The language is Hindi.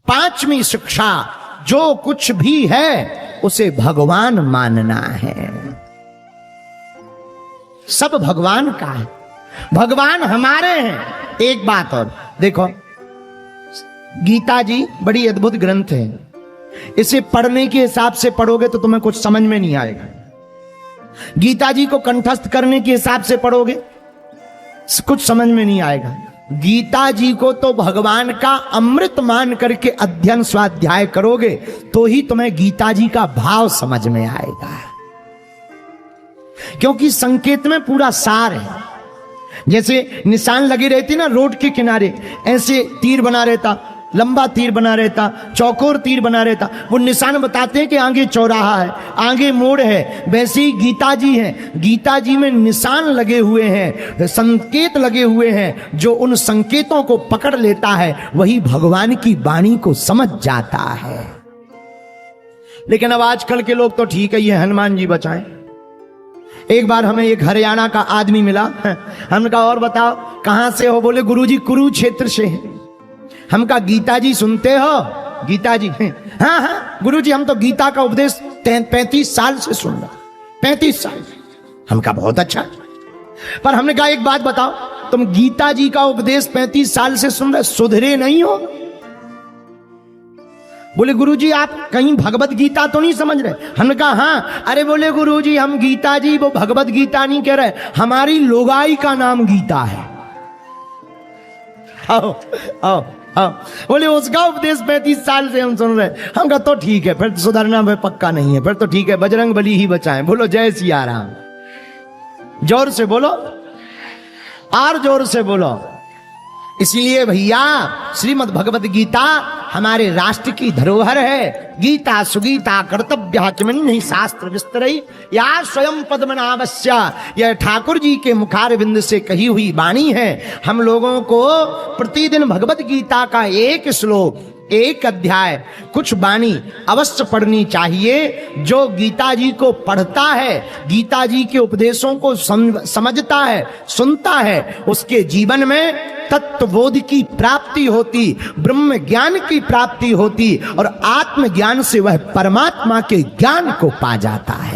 पांचवी शिक्षा, जो कुछ भी है उसे भगवान मानना है। सब भगवान का है, भगवान हमारे हैं। एक बात और देखो, गीता जी बड़ी अद्भुत ग्रंथ है। इसे पढ़ने के हिसाब से पढ़ोगे तो तुम्हें कुछ समझ में नहीं आएगा। गीता जी को कंठस्थ करने के हिसाब से पढ़ोगे कुछ समझ में नहीं आएगा। गीता जी को तो भगवान का अमृत मान करके अध्ययन स्वाध्याय करोगे तो ही तुम्हें गीता जी का भाव समझ में आएगा, क्योंकि संकेत में पूरा सार है। जैसे निशान लगी रहती ना रोड के किनारे, ऐसे तीर बना रहता, लंबा तीर बना रहता, चौकोर तीर बना रहता, वो निशान बताते हैं कि आगे चौराहा है, आगे मोड़ है। वैसे ही गीता जी हैं, गीता जी में निशान लगे हुए हैं, संकेत लगे हुए हैं। जो उन संकेतों को पकड़ लेता है वही भगवान की वाणी को समझ जाता है। लेकिन अब आजकल के लोग तो ठीक है, ये हनुमान जी बचाएं। एक बार हमें एक हरियाणा का आदमी मिला, हमने कहा और बताओ कहां से हो? बोले गुरुजी कुरुक्षेत्र से है। हम कहा गीता जी सुनते हो? गीता जी हाँ हाँ गुरुजी, हम तो गीता का उपदेश 35 साल से सुन रहा। 35 साल। हम कहा बहुत अच्छा, पर हमने कहा एक बात बताओ, तुम गीता जी का उपदेश 35 साल से सुन रहे, सुधरे नहीं हो? बोले गुरुजी आप कहीं भगवत गीता तो नहीं समझ रहे? हमने कहा हाँ। अरे बोले गुरुजी हम गीता जी वो भगवत गीता नहीं कह रहे, हमारी लोगाई का नाम गीता है। आओ आओ आओ। बोले उसका उपदेश 35 साल से हम सुन रहे। हम कहा तो ठीक है, फिर सुधरना में पक्का नहीं है, फिर तो ठीक है, बजरंग बली ही बचाएं। बोलो जय सिया राम। जोर से बोलो, और जोर से बोलो। इसलिए भैया श्रीमद् भगवत गीता हमारे राष्ट्र की धरोहर है। गीता सुगीता कर्तव्य किमिन्हि शास्त्र विस्तरई या स्वयं पद्मनाभस्य, यह ठाकुर जी के मुखारविंद से कही हुई वाणी है। हम लोगों को प्रतिदिन भगवत गीता का एक श्लोक, एक अध्याय, कुछ वाणी अवश्य पढ़नी चाहिए। जो गीता जी को पढ़ता है, गीता जी के उपदेशों को समझता है, सुनता है, उसके जीवन में तत्वबोध की प्राप्ति होती, ब्रह्म ज्ञान की प्राप्ति होती और आत्मज्ञान से वह परमात्मा के ज्ञान को पा जाता है।